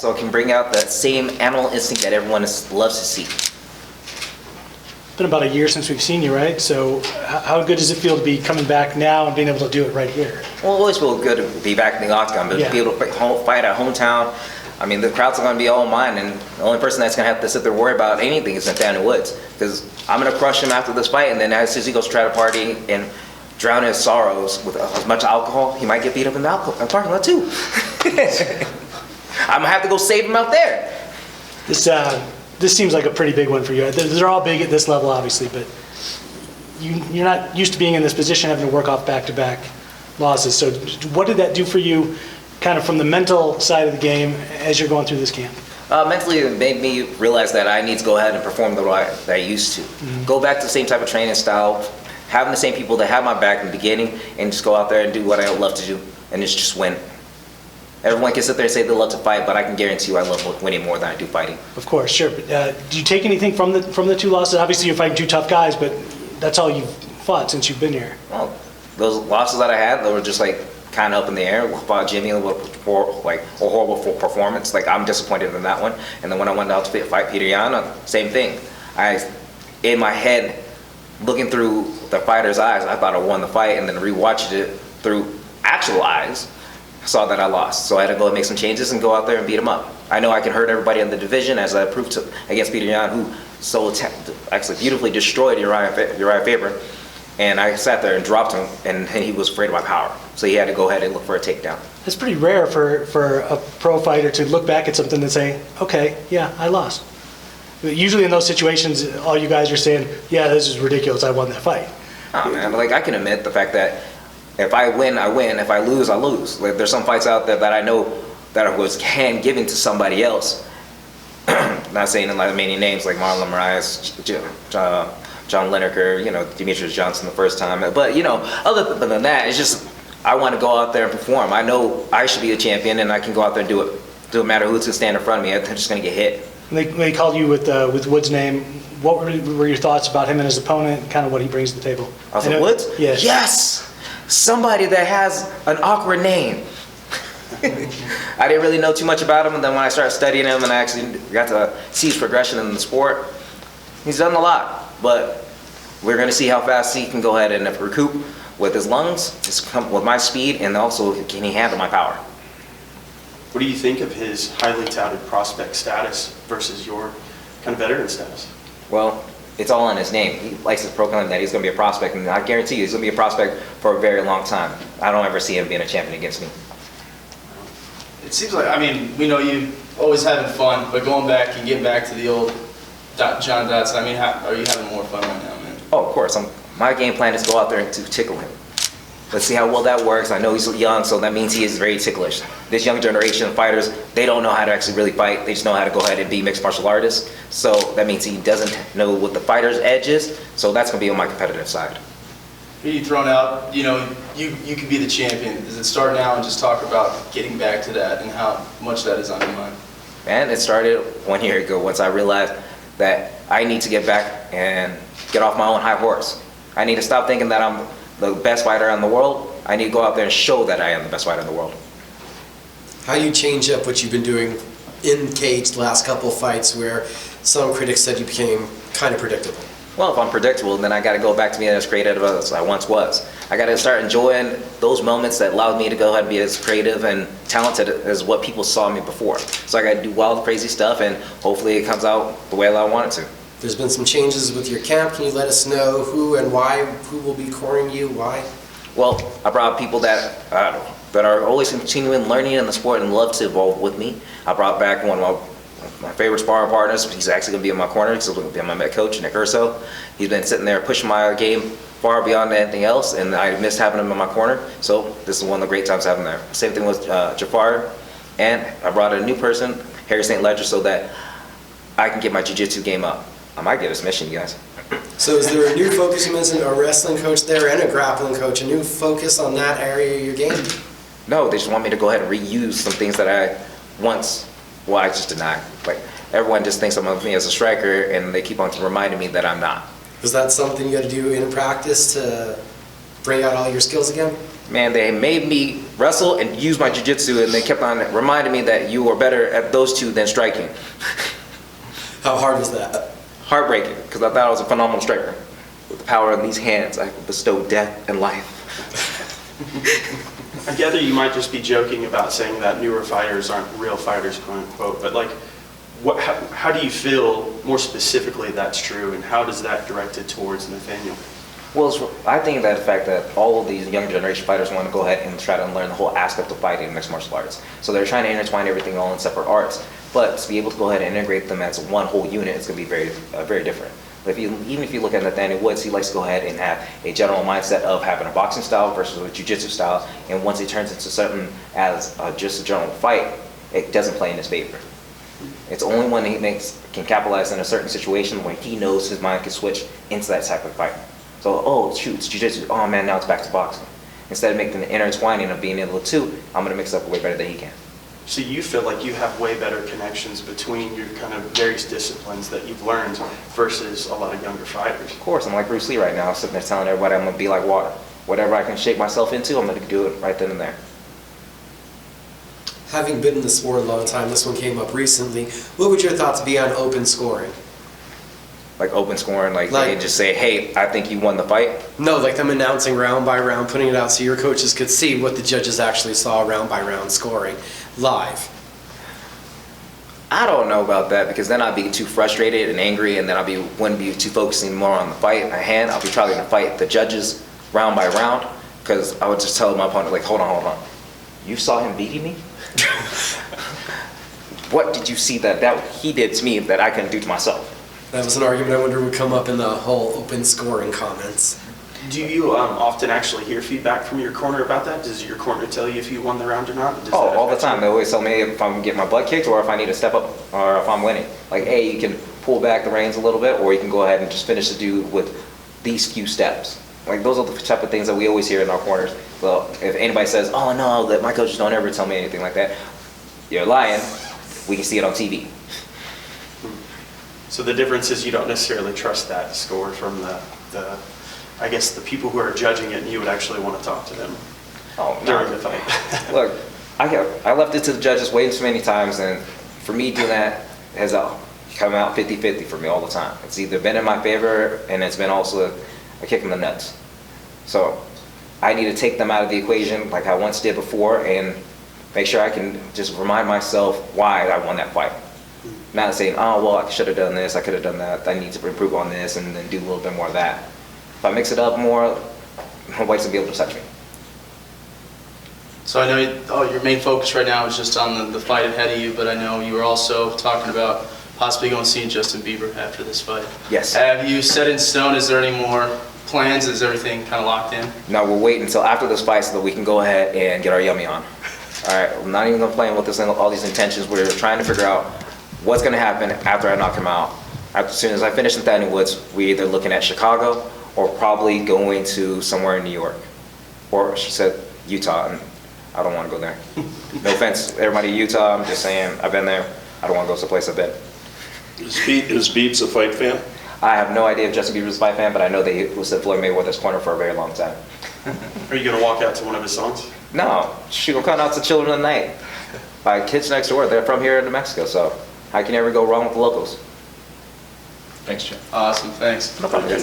so it can bring out that same animal instinct that everyone loves to see. It's been about a year since we've seen you, right? So how good does it feel to be coming back now and being able to do it right here? Well, it always feels good to be back in the octagon, but to be able to fight at hometown. I mean, the crowds are going to be all mine, and the only person that's going to have to sit there and worry about anything is Nathaniel Woods, because I'm going to crush him after this fight, and then as soon as he goes to try to party and drown his sorrows with as much alcohol, he might get beat up in the parking lot too. I'm going to have to go save him out there. This seems like a pretty big one for you. They're all big at this level, obviously, but you're not used to being in this position, having to work off back-to-back losses. So what did that do for you, kind of from the mental side of the game, as you're going through this camp? Mentally, it made me realize that I need to go ahead and perform the way that I used to. Mm-hmm. Go back to the same type of training style, having the same people that had my back in the beginning, and just go out there and do what I love to do, and just win. Everyone can sit there and say they love to fight, but I can guarantee you I love winning more than I do fighting. Of course, sure. But do you take anything from the two losses? Obviously, you're fighting two tough guys, but that's all you've fought since you've been here. Well, those losses that I had, they were just like kind of up in the air. Fought Jimmy, a horrible performance. Like, I'm disappointed in that one. And then when I went out to fight Peter Yan, same thing. In my head, looking through the fighter's eyes, I thought I won the fight, and then rewatched it through actual eyes, saw that I lost. So I had to go and make some changes and go out there and beat him up. I know I can hurt everybody in the division, as I proved against Peter Yan, who actually beautifully destroyed Uriah Faber. And I sat there and dropped him, and he was afraid of my power. So he had to go ahead and look for a takedown. It's pretty rare for a pro fighter to look back at something and say, okay, yeah, I lost. Usually in those situations, all you guys are saying, yeah, this is ridiculous, I won that fight. Oh, man, like, I can admit the fact that if I win, I win. If I lose, I lose. Like, there's some fights out there that I know that was hand-given to somebody else. Not saying many names like Marlon Moraes, John Lineker, Demetrius Johnson the first time. But, other than that, it's just I want to go out there and perform. I know I should be a champion, and I can go out there and do it. Doesn't matter who's going to stand in front of me. I'm just going to get hit. When they called you with Woods' name, what were your thoughts about him and his opponent, kind of what he brings to the table? I was like, Woods? Yeah. Yes! Somebody that has an awkward name. I didn't really know too much about him, and then when I started studying him and I actually got to see his progression in the sport, he's done a lot. But we're going to see how fast he can go ahead and recoup with his lungs, with my speed, and also can he handle my power. What do you think of his highly touted prospect status versus your kind of veteran status? Well, it's all in his name. He likes to proclaim that he's going to be a prospect, and I guarantee you he's going to be a prospect for a very long time. I don't ever see him being a champion against me. It seems like, we know you always having fun, but going back and getting back to the old John Dodson, are you having more fun right now, man? Oh, of course. My game plan is to go out there and to tickle him. Let's see how well that works. I know he's young, so that means he is very ticklish. This young generation of fighters, they don't know how to actually really fight. They just know how to go ahead and be mixed martial artists. So that means he doesn't know what the fighter's edge is. So that's going to be on my competitive side. You thrown out, you could be the champion. Does it start now and just talk about getting back to that and how much that is on your mind? Man, it started 1 year ago once I realized that I need to get back and get off my own high horse. I need to stop thinking that I'm the best fighter in the world. I need to go out there and show that I am the best fighter in the world. How do you change up what you've been doing in cage the last couple of fights where some critics said you became kind of predictable? Well, if I'm predictable, then I got to go back to being as creative as I once was. I got to start enjoying those moments that allowed me to go ahead and be as creative and talented as what people saw me before. So I got to do wild, crazy stuff, and hopefully it comes out the way I want it to. There's been some changes with your camp. Can you let us know who and why, who will be coring you, why? Well, I brought people that are always continuing learning in the sport and love to evolve with me. I brought back one of my favorite sparring partners. He's actually going to be in my corner. He's going to be my med coach, Nick Urso. He's been sitting there pushing my game far beyond anything else, and I missed having him in my corner. So this is one of the great times to have him there. Same thing with Jafar, and I brought in a new person, Harry St. Ledger, so that I can get my jiu-jitsu game up. I might get a submission, you guys. So is there a new focus? You mentioned a wrestling coach there and a grappling coach, a new focus on that area of your game? No, they just want me to go ahead and reuse some things that I just denied. Like, everyone just thinks of me as a striker, and they keep on reminding me that I'm not. Is that something you got to do in practice to bring out all your skills again? Man, they made me wrestle and use my jiu-jitsu, and they kept on reminding me that you are better at those two than striking. How hard was that? Heartbreaking, because I thought I was a phenomenal striker. With the power in these hands, I could bestow death and life. I gather you might just be joking about saying that newer fighters aren't real fighters, quote unquote, but like, how do you feel more specifically that's true, and how does that direct it towards Nathaniel? Well, I think that the fact that all of these young generation fighters want to go ahead and try to learn the whole aspect of fighting in mixed martial arts. So they're trying to intertwine everything all in separate arts, but to be able to go ahead and integrate them as one whole unit is going to be very different. But even if you look at Nathaniel Woods, he likes to go ahead and have a general mindset of having a boxing style versus a jiu-jitsu style, and once it turns into something as just a general fight, it doesn't play in his favor. It's only when he can capitalize in a certain situation when he knows his mind can switch into that type of fight. So, oh shoot, it's jiu-jitsu, oh man, now it's back to boxing. Instead of making the intertwining of being able to, I'm going to mix up way better than he can. So you feel like you have way better connections between your kind of various disciplines that you've learned versus a lot of younger fighters. Of course, I'm like Bruce Lee right now, sitting there telling everybody I'm going to be like water. Whatever I can shape myself into, I'm going to do it right then and there. Having been in the sport a long time, this one came up recently. What would your thoughts be on open scoring? Like open scoring, like they just say, hey, I think you won the fight. No, like them announcing round by round, putting it out so your coaches could see what the judges actually saw round by round scoring live. I don't know about that, because then I'd be too frustrated and angry, and then wouldn't be too focusing more on the fight at hand. I'll be trying to fight the judges round by round, because I would just tell my opponent, like, hold on. You saw him beating me? What did you see that he did to me that I couldn't do to myself? That was an argument I wonder would come up in the whole open scoring comments. Do you often actually hear feedback from your corner about that? Does your corner tell you if you won the round or not? Oh, all the time. They always tell me if I'm getting my butt kicked or if I need to step up or if I'm winning. Like, hey, you can pull back the reins a little bit, or you can go ahead and just finish the dude with these few steps. Like, those are the type of things that we always hear in our corners. So if anybody says, oh no, that my coaches don't ever tell me anything like that, you're lying. We can see it on TV. So the difference is you don't necessarily trust that score from I guess the people who are judging it, and you would actually want to talk to them during the fight. Look, I left it to the judges way too many times, and for me doing that has come out 50-50 for me all the time. It's either been in my favor, and it's been also a kick in the nuts. So I need to take them out of the equation like I once did before, and make sure I can just remind myself why I won that fight. Not saying, oh, well, I should have done this, I could have done that, I need to improve on this, and then do a little bit more of that. If I mix it up more, nobody's going to be able to touch me. So I know your main focus right now is just on the fight ahead of you, but I know you were also talking about possibly going to see Justin Bieber after this fight. Yes. Have you set in stone? Is there any more plans? Is everything kind of locked in? No, we'll wait until after this fight so that we can go ahead and get our yummy on. All right, I'm not even going to play with all these intentions. We're trying to figure out what's going to happen after I knock him out. As soon as I finish Nathaniel Woods, we're either looking at Chicago or probably going to somewhere in New York. Or she said Utah, and I don't want to go there. No offense, everybody in Utah, I'm just saying, I've been there. I don't want to go someplace I've been. Is Beats a fight fan? I have no idea if Justin Bieber's a fight fan, but I know that he was at Floyd Mayweather's corner for a very long time. Are you going to walk out to one of his songs? No, she gonna come out to Children of the Night by Kids Next Door. They're from here in New Mexico, so how can you ever go wrong with the locals? Thanks, Jeff. Awesome, thanks. No problem.